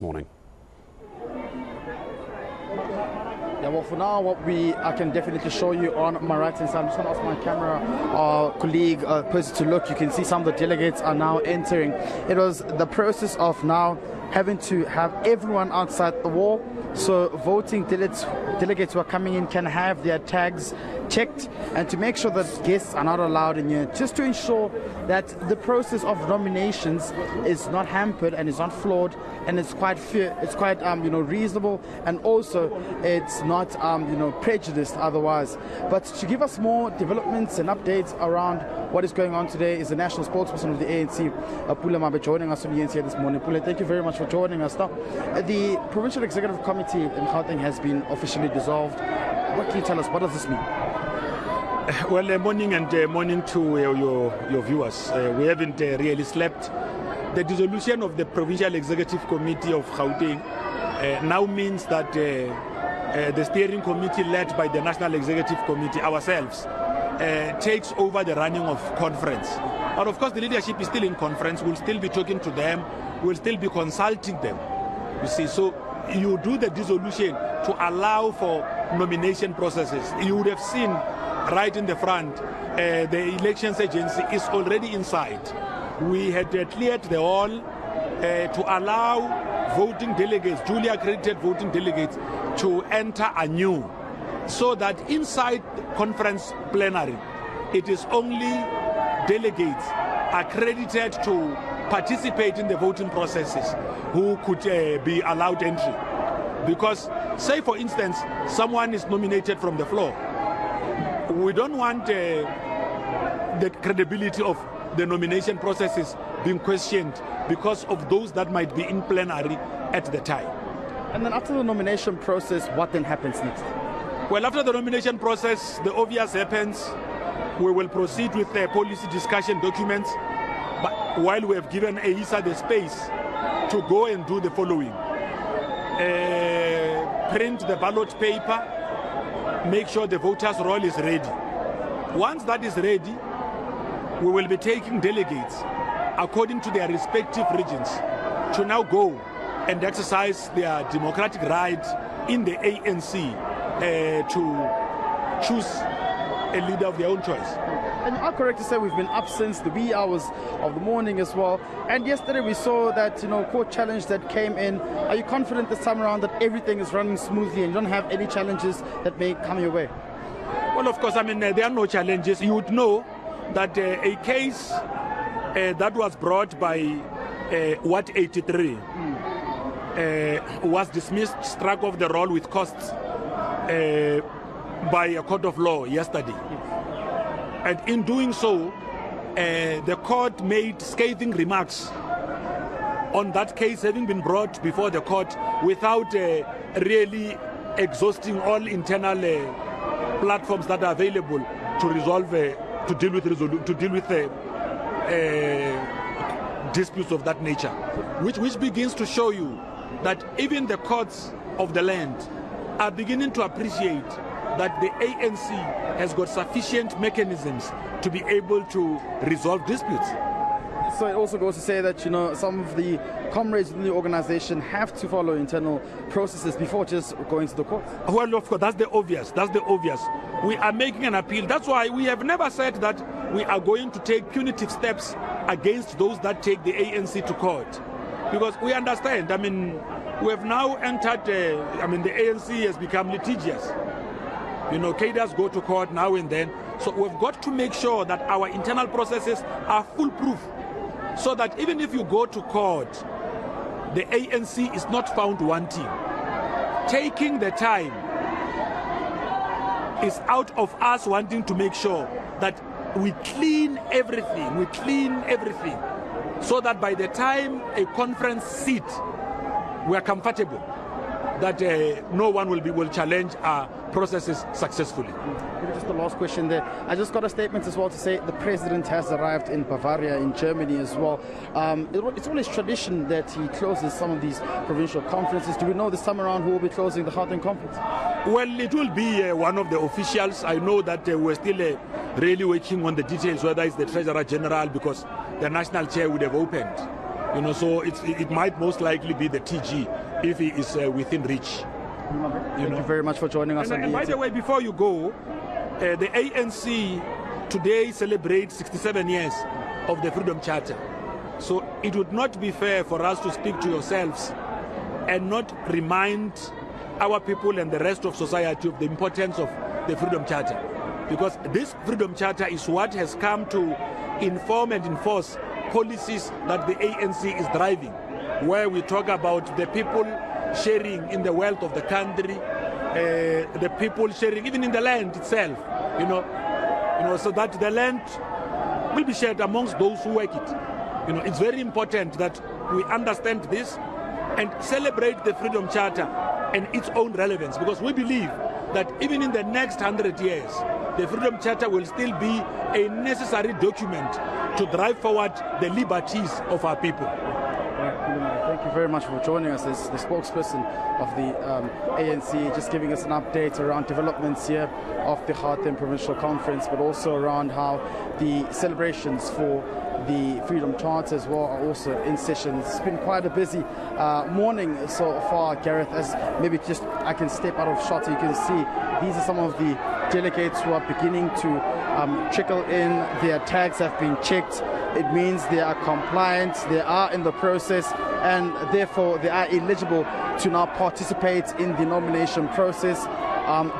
morning. Yeah, well, for now, I can definitely show you on my right hand side. I'm just going to ask my camera colleague, person to look. You can see some of the delegates are now entering. It was the process of now having to have everyone outside the wall. So voting delegates who are coming in can have their tags checked, and to make sure that guests are not allowed in here, just to ensure that the process of nominations is not hampered and is not flawed, and it's quite fair, it's quite reasonable, and also it's not prejudiced otherwise. But to give us more developments and updates around what is going on today is the national spokesperson of the ANC, Pule Mabe, joining us on the ANC this morning. Pule, thank you very much for joining us. Now, the Provincial Executive Committee in Gauteng has been officially dissolved. What can you tell us? What does this mean? Well, morning and morning to your viewers. We haven't really slept. The dissolution of the Provincial Executive Committee of Gauteng now means that the steering committee led by the National Executive Committee, ourselves, takes over the running of conference. But of course, the leadership is still in conference. We'll still be talking to them. We'll still be consulting them. You see, so you do the dissolution to allow for nomination processes. You would have seen right in the front, the elections agency is already inside. We had cleared the hall to allow voting delegates, duly accredited voting delegates, to enter anew, so that inside conference plenary, it is only delegates accredited to participate in the voting processes who could be allowed entry. Because, say for instance, someone is nominated from the floor, we don't want the credibility of the nomination processes being questioned because of those that might be in plenary at the time. And then after the nomination process, what then happens next? Well, after the nomination process, the obvious happens. We will proceed with the policy discussion documents, but while we have given AISA the space to go and do the following. Print the ballot paper, make sure the voters' roll is ready. Once that is ready, we will be taking delegates according to their respective regions to now go and exercise their democratic right in the ANC to choose a leader of their own choice. And you are correct to say we've been up since the wee hours of the morning as well. And yesterday we saw that court challenge that came in. Are you confident this time around that everything is running smoothly and you don't have any challenges that may come your way? Well, of course, there are no challenges. You would know that a case that was brought by 83 was dismissed, struck off the roll with costs by a court of law yesterday. And in doing so, the court made scathing remarks on that case having been brought before the court without really exhausting all internal platforms that are available to resolve, to deal with disputes of that nature, which begins to show you that even the courts of the land are beginning to appreciate that the ANC has got sufficient mechanisms to be able to resolve disputes. So it also goes to say that some of the comrades in the organization have to follow internal processes before just going to the courts. Well, of course, that's the obvious. We are making an appeal. That's why we have never said that we are going to take punitive steps against those that take the ANC to court, because we understand. We have now entered. The ANC has become litigious. Cadres go to court now and then. So we've got to make sure that our internal processes are foolproof, so that even if you go to court, the ANC is not found wanting. Taking the time is out of us wanting to make sure that we clean everything, so that by the time a conference sits, we are comfortable that no one will challenge our processes successfully. Maybe just the last question there. I just got a statement as well to say the president has arrived in Bavaria, in Germany as well. It's always tradition that he closes some of these provincial conferences. Do we know this time around who will be closing the Gauteng Conference? Well, it will be one of the officials. I know that we're still really working on the details, whether it's the Treasurer General, because the National Chair would have opened. So it might most likely be the TG if he is within reach. Thank you very much for joining us. And by the way, before you go, the ANC today celebrates 67 years of the Freedom Charter. So it would not be fair for us to speak to yourselves and not remind our people and the rest of society of the importance of the Freedom Charter. Because this Freedom Charter is what has come to inform and enforce policies that the ANC is driving, where we talk about the people sharing in the wealth of the country, the people sharing even in the land itself, so that the land will be shared amongst those who work it. It's very important that we understand this and celebrate the Freedom Charter and its own relevance, because we believe that even in the next 100 years, the Freedom Charter will still be a necessary document to drive forward the liberties of our people. Thank you very much for joining us as the spokesperson of the ANC, just giving us an update around developments here of the Gauteng Provincial Conference, but also around how the celebrations for the Freedom Charter as well are also in session. It's been quite a busy morning so far, Gareth, as maybe just I can step out of shot so you can see these are some of the delegates who are beginning to trickle in. Their tags have been checked. It means they are compliant, they are in the process, and therefore they are eligible to now participate in the nomination process,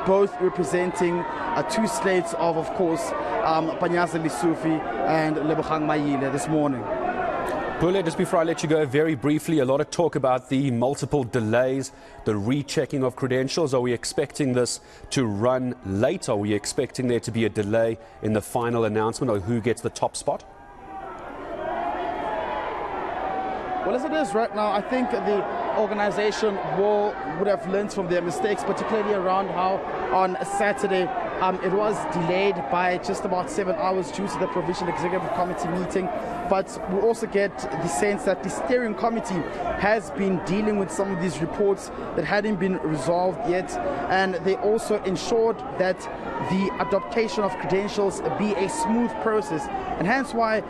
both representing two slates of course, Panyaza Lisufi and Lebogang Mayile this morning. Pule, just before I let you go, very briefly, a lot of talk about the multiple delays, the rechecking of credentials. Are we expecting this to run late? Are we expecting there to be a delay in the final announcement of who gets the top spot? Well, as it is right now, I think the organization would have learned from their mistakes, particularly around how on Saturday it was delayed by just about 7 hours due to the Provincial Executive Committee meeting. But we also get the sense that the steering committee has been dealing with some of these reports that hadn't been resolved yet, and they also ensured that the adaptation of credentials be a smooth process, and hence why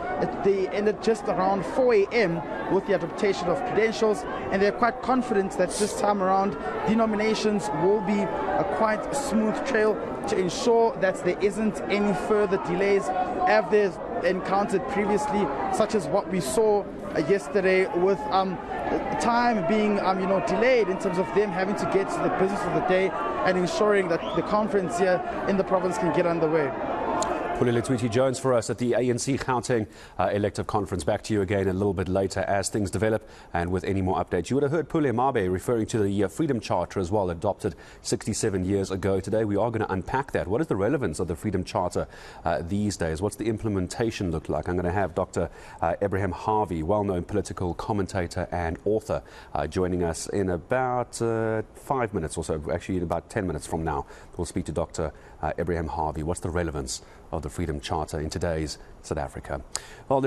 they ended just around 4 a.m. with the adaptation of credentials, and they're quite confident that this time around the nominations will be a quite smooth trail to ensure that there isn't any further delays as they've encountered previously, such as what we saw yesterday with time being delayed in terms of them having to get to the business of the day and ensuring that the conference here in the province can get underway. Pule Letwiti-Jones for us at the ANC Gauteng elective conference. Back to you again a little bit later as things develop and with any more updates. You would have heard Pule Mabe referring to the Freedom Charter as well, adopted 67 years ago today. We are going to unpack that. What is the relevance of the Freedom Charter these days? What's the implementation look like? I'm going to have Dr. Abraham Harvey, well-known political commentator and author, joining us in about 5 minutes or so, actually in about 10 minutes from now. We'll speak to Dr. Abraham Harvey. What's the relevance of the Freedom Charter in today's South Africa? Well,